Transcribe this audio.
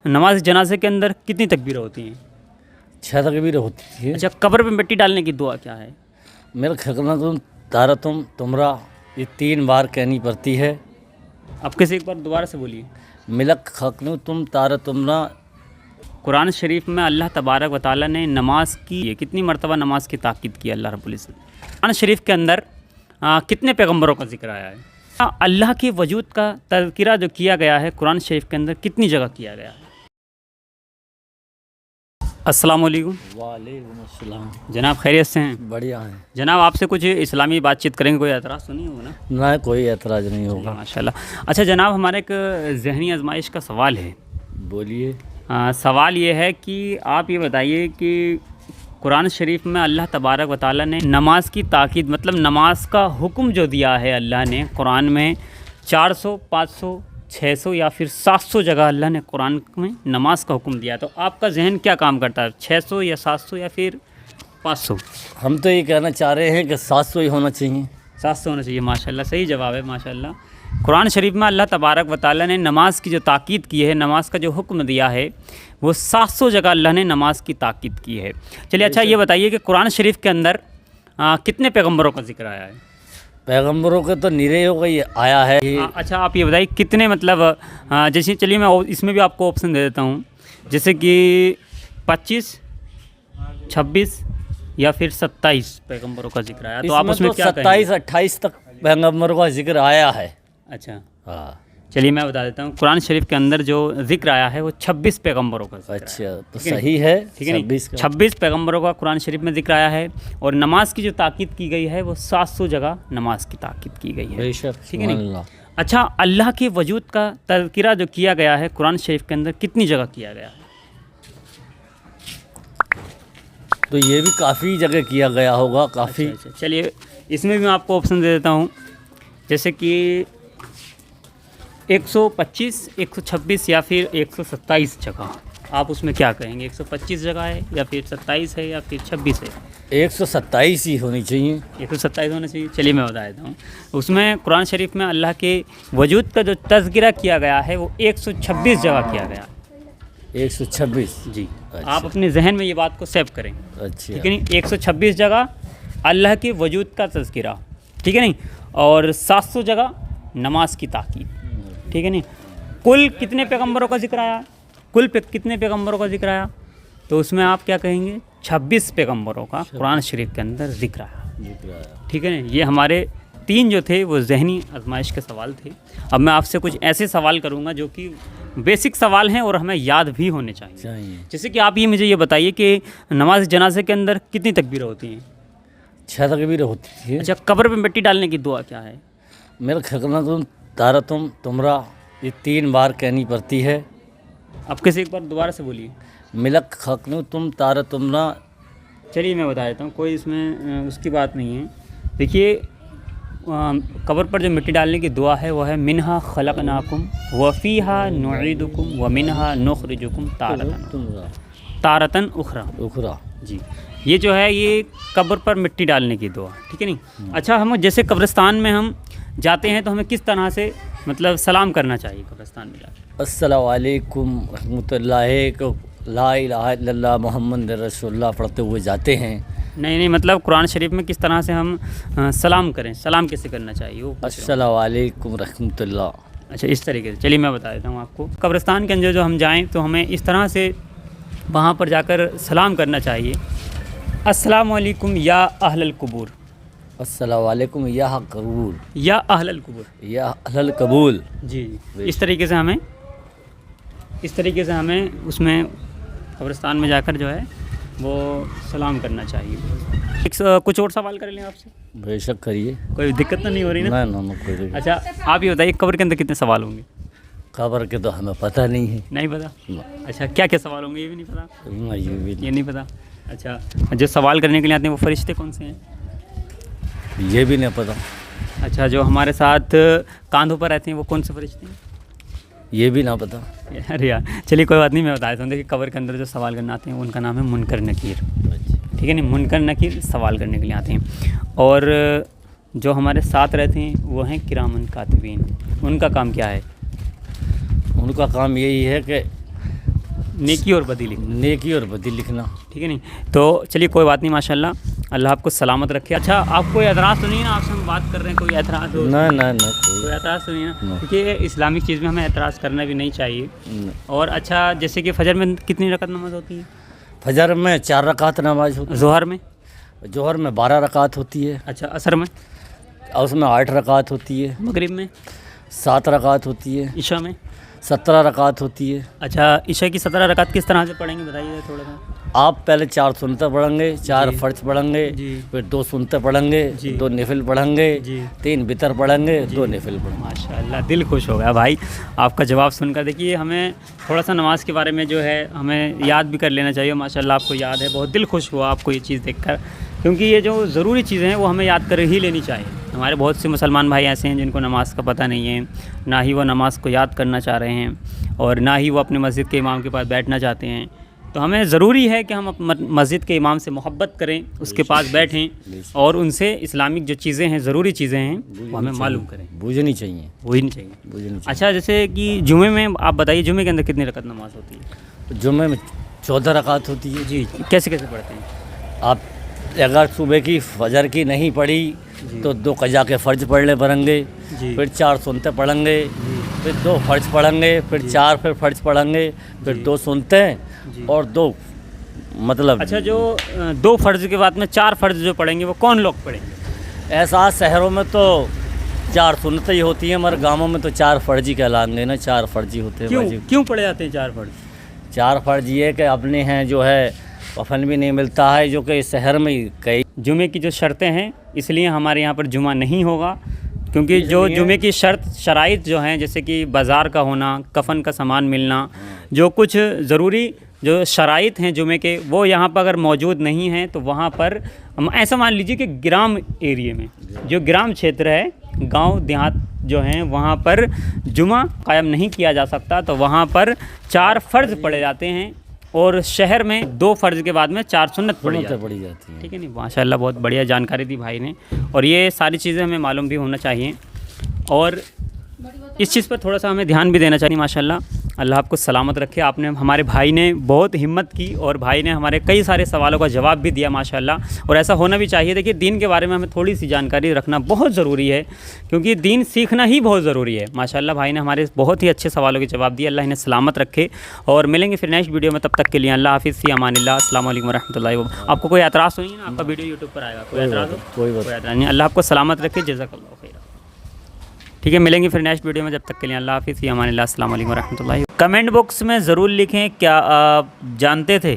नमाज जनाजे के अंदर कितनी तकबीरें होती हैं? 6 तकबीर होती है। अच्छा, कब्र पे मिट्टी डालने की दुआ क्या है? मेरा खकना तुम तारा तुम तुमरा, ये 3 बार कहनी पड़ती है। आप किसी एक बार दोबारा से बोलिए। मिलक खकनू तुम तारा तुमरा। कुरान शरीफ में अल्लाह तबारक व तआला ने नमाज की कितनी मरतबा नमाज की ताकीद की अल्लाह रब्बुल इज़्ज़त। कुरान शरीफ के अंदर कितने पैगंबरों का जिक्र आया है? अल्लाह के वजूद का तज़किरा जो किया गया है कुरान शरीफ के अंदर कितनी जगह किया गया है? अस्सलाम वालेकुम। वालेकुम अस्सलाम। जनाब खैरियत से हैं? बढ़िया है जनाब आपसे कुछ इस्लामी बातचीत करेंगे, कोई एतराज़ तो नहीं होगा ना? ना, कोई एतराज़ नहीं होगा। माशाल्लाह। अच्छा जनाब, हमारे एक ज़हनी आजमाइश का सवाल है। बोलिए। सवाल ये है कि आप ये बताइए कि कुरान शरीफ में अल्लाह तबारक व तआला ने नमाज की ताकीद, मतलब नमाज का हुक्म जो दिया है अल्लाह ने कुरान में 400, 500, 600 या फिर 700 जगह अल्लाह ने कुरान में नमाज का हुक्म दिया। तो आपका जहन क्या काम करता है, 600 या 700 या फिर 500? हम तो ये कहना चाह रहे हैं कि 700 ही होना चाहिए। 700 होना चाहिए। माशाल्लाह, सही जवाब है माशाल्लाह। कुरान शरीफ में अल्लाह तबारक व तआला ने नमाज की जो ताकीद की है, नमाज का जो हुक्म दिया है, वो 700 जगह अल्लाह ने नमाज की ताकीद की है। चलिए, अच्छा ये बताइए कि कुरान शरीफ के अंदर कितने पैगंबरों का जिक्र आया है? पैगंबरों के तो निरे हो गई आया है। अच्छा आप ये बताइए कितने, मतलब जैसे चलिए मैं इसमें भी आपको ऑप्शन दे देता हूँ, जैसे कि 25, 26 या फिर 27 पैगंबरों का जिक्र आया। तो आप उसमें क्या कहेंगे? 27, 28 तक पैगंबरों का जिक्र आया है। अच्छा हाँ, चलिए मैं बता देता हूँ, कुरान शरीफ के अंदर जो जिक्र आया है वो 26 पैगंबरों का जिक्र अच्छा आया। तो सही है। ठीक है नहीं, 26 पैगंबरों का कुरान शरीफ में जिक्र आया है। और नमाज की जो ताकीद की गई है वो 700 जगह नमाज की ताकीद की गई है। बेशक। ठीक है नहीं। अच्छा, अल्लाह के वजूद का तज़किरा जो किया गया है कुरान शरीफ के अंदर कितनी जगह किया गया है? तो ये भी काफ़ी जगह किया गया होगा, काफ़ी। अच्छा, चलिए इसमें भी मैं आपको ऑप्शन दे देता हूँ, जैसे कि 125, 126 या फिर 127 जगह। आप उसमें क्या कहेंगे? 125 जगह है या फिर 27 है या फिर 26 है? 127 ही होनी चाहिए। 127 होना चाहिए। चलिए मैं बता देता हूँ, उसमें कुरान शरीफ में अल्लाह के वजूद का जो तज़किरा किया गया है वो 126 जगह किया गया है। 126 जी। अच्छा। आप अपने जहन में ये बात को सेव करें। अच्छा। ठीक है नहीं, 126 जगह अल्लाह के वजूद का तज़किरा, ठीक है नहीं, और 700 जगह नमाज की ताकीद। ठीक है नहीं। कुल कितने पैगंबरों का जिक्र आया? कितने पैगंबरों का जिक्र आया? तो उसमें आप क्या कहेंगे? 26 पैगंबरों का कुरान शरीफ के अंदर जिक्र आया। ठीक है ना। ये हमारे 3 जो थे वो ज़हनी आजमाइश के सवाल थे। अब मैं आपसे कुछ ऐसे सवाल करूँगा जो कि बेसिक सवाल हैं और हमें याद भी होने चाहिए। जैसे कि आप ये मुझे ये बताइए कि नमाज जनाजे के अंदर कितनी तकबीरें होती हैं? 6 तकबीरें होती है। अच्छा, कब्र पे मिट्टी डालने की दुआ क्या है? मेरा खकना तुम तारा तुमरा, ये 3 बार कहनी पड़ती है। आप किसी एक बार दोबारा से बोलिए। मिलक खकनू तुम तारा तुमरा। चलिए मैं बता देता हूँ, कोई इसमें उसकी बात नहीं है। देखिए, कब्र पर जो मिट्टी डालने की दुआ है वो है मिन्हा खलकनाकुम व फीहा नुईदुकुम व मिन्हा नुखरिजुकुम तारतन उखरा। जी, ये जो है ये कब्र पर मिट्टी डालने की दुआ, ठीक है नहीं। अच्छा, हम जैसे कब्रिस्तान में हम जाते हैं तो हमें किस तरह से मतलब सलाम करना चाहिए कब्रिस्तान में जाकर? अस्सलाम वालेकुम रहमतुल्लाहि को ला इलाहा इल्लल्लाह मुहम्मद रसूलुल्लाह पढ़ते हुए जाते हैं। नहीं, मतलब कुरान शरीफ में किस तरह से हम सलाम करें, सलाम कैसे करना चाहिए वो? अस्सलाम वालेकुम रहमतुल्लाह। अच्छा, इस तरीके से। चलिए मैं बता देता हूँ आपको। कब्रिस्तान के अंदर जो हम जाएँ तो हमें इस तरह से वहाँ पर जाकर सलाम करना चाहिए। अस्सलाम वालेकुम या अहलल कुबूर। अस्सलाम वालेकुम या कबूल। या अहलल कुबूर। या अहलल कबूल। जी। इस तरीके से हमें उसमें कब्रिस्तान में जाकर जो है वो सलाम करना चाहिए। कुछ और सवाल कर लें आपसे? बेशक करिए। कोई दिक्कत तो नहीं हो रही ना? ना कोई दिक्कत। अच्छा, आप ये बताइए कब्र के अंदर कितने सवाल होंगे? खबर के तो हमें पता नहीं है। नहीं पता? अच्छा, क्या क्या सवाल होंगे ये भी नहीं पता? ये नहीं पता। अच्छा, जो सवाल करने के लिए आते हैं वो फरिश्ते कौन से हैं? ये भी नहीं पता। अच्छा, जो हमारे साथ कांधों पर रहते हैं वो कौन से फरिश्ते हैं? ये भी ना पता। अरे यार, चलिए कोई बात नहीं, मैं बता देता हूँ। देखिए, कब्र के अंदर जो सवाल करने आते हैं उनका नाम है मुनकर नकीर। ठीक है नहीं, मुनकर नकीर सवाल करने के लिए आते हैं। और जो हमारे साथ रहते हैं वो हैं किरामन कातिबीन। उनका काम क्या है? उनका काम यही है कि नेकी और बदी लिखना, नेकी और बदी लिखना। ठीक है नहीं। तो चलिए कोई बात नहीं, माशाल्लाह, अल्लाह आपको सलामत रखे। अच्छा, आप कोई एतराज़ तो नहीं है ना, आपसे हम बात कर रहे हैं, कोई एतराज़ हो? ना ना ना कोई एतराज़ तो नहीं है ना, ना। क्योंकि इस्लामिक चीज़ में हमें एतराज़ करना भी नहीं चाहिए। और अच्छा, जैसे कि फजर में कितनी रकात नमाज होती है? फजर में 4 रकात नमाज होती ज़ोहर में? है, जोहर में 12 रकात होती है, अच्छा, असर में? और उसमें 8 रकात होती है, मगरिब में? 7 रकात होती है, ईशा में? 17 रकात होती है। अच्छा, ईशा की 17 रकात किस तरह से पढ़ेंगे, बताइए थोड़ा सा। आप पहले 4 सुनते पढ़ेंगे, 4 जी। फर्ज पढ़ेंगे, जी। फिर 2 सुनते पढ़ेंगे, जी। 2 निफिल पढ़ेंगे, जी। 3 बितर पढ़ेंगे, 2 निफिल पढ़ेंगे। माशाल्लाह, दिल खुश हो गया भाई आपका जवाब सुनकर। देखिए, हमें थोड़ा सा नमाज के बारे में जो है हमें याद भी कर लेना चाहिए। माशाल्लाह आपको याद है, बहुत दिल खुश हुआ आपको ये चीज़ देखकर, क्योंकि ये जो ज़रूरी चीज़ें हैं वो हमें याद कर ही लेनी चाहिए। हमारे बहुत से मुसलमान भाई ऐसे हैं जिनको नमाज़ का पता नहीं है, ना ही वो नमाज़ को याद करना चाह रहे हैं और ना ही वो अपने मस्जिद के इमाम के पास बैठना चाहते हैं। तो हमें ज़रूरी है कि हम मस्जिद के इमाम से मोहब्बत करें, उसके पास बैठें और उनसे इस्लामिक जो चीज़ें हैं, ज़रूरी चीज़ें हैं, वो हमें मालूम करें, बूझनी चाहिए, वही नहीं चाहिए। बूझनी चाहिए। अच्छा, जैसे कि जुमे में आप बताइए, जुमे के अंदर कितनी रकत नमाज होती है? जुम्मे में 14 रकात होती है। जी, कैसे कैसे पढ़ते हैं? आप अगर सुबह की फजर की नहीं पढ़ी तो 2 कज़ा के फ़र्ज पढ़ ले पढ़ेंगे, जी। फिर 4 सुनते पढ़ेंगे, फिर 2 फ़र्ज पढ़ेंगे, फिर 4 फिर फ़र्ज पढ़ेंगे, फिर 2 सुनते और 2 मतलब। अच्छा, जो 2 फ़र्ज़ के बाद में 4 फ़र्ज़ जो पढ़ेंगे वो कौन लोग पढ़ेंगे? ऐसा शहरों में तो 4 सुनते ही होती हैं, मगर गाँवों में तो 4 फ़र्ज ही कहलाएंगे ना, 4 फ़र्ज ही होते हैं। क्यों वाजिब क्यों पढ़े जाते हैं 4 फ़र्ज़? 4 फ़र्ज ये कि अपने हैं जो है कफन भी नहीं मिलता है, जो कि शहर में ही कई जुमे की जो शर्तें हैं, इसलिए हमारे यहाँ पर जुमा नहीं होगा, क्योंकि जो जुमे की शराइत जो हैं, जैसे कि बाज़ार का होना, कफ़न का सामान मिलना, जो कुछ ज़रूरी जो शराइत हैं जुमे के, वो यहाँ पर अगर मौजूद नहीं हैं तो वहाँ पर हम ऐसा मान लीजिए कि ग्राम एरिए में, जो ग्राम क्षेत्र है, गांव देहात जो हैं, वहाँ पर जुमा कायम नहीं किया जा सकता, तो वहाँ पर 4 फ़र्ज़ पढ़े जाते हैं और शहर में 2 फ़र्ज़ के बाद में 4 सुन्नत पढ़ी जाती है। ठीक है नहीं। माशाल्लाह, बहुत बढ़िया जानकारी दी भाई ने, और ये सारी चीज़ें हमें मालूम भी होना चाहिए और इस चीज़ पर थोड़ा सा हमें ध्यान भी देना चाहिए। माशाल्लाह, अल्लाह आपको सलामत रखे। आपने, हमारे भाई ने बहुत हिम्मत की और भाई ने हमारे कई सारे सवालों का जवाब भी दिया माशाल्लाह, और ऐसा होना भी चाहिए। देखिए, दीन के बारे में हमें थोड़ी सी जानकारी रखना बहुत ज़रूरी है, क्योंकि दीन सीखना ही बहुत ज़रूरी है। माशाल्लाह, भाई ने हमारे बहुत ही अच्छे सवालों के जवाब दिए। अल्लाह इन्हें सलामत रखे और मिलेंगे फिर नेक्स्ट वीडियो में। तब तक के लिए अल्लाह हाफ़िज़, फ़ी अमानिल्लाह, अस्सलाम वालेकुम रहमतुल्लाहि व बरकातहू। आपको कोई एतराज़ तो नहीं है ना? आपका वीडियो यूट्यूब पर आएगा, कोई एतराज़ हो? कोई बात कोई एतराज़ नहीं। अल्लाह आपको सलामत रखे, जज़ाकल्लाहु खैर। ठीक है, मिलेंगे फिर नेक्स्ट वीडियो में। जब तक के लिए अल्लाह हाफ़िज़, फ़ी अमानिल्लाह, अस्सलाम वालेकुम रहमतुल्लाहि। कमेंट बॉक्स में ज़रूर लिखें, क्या आप जानते थे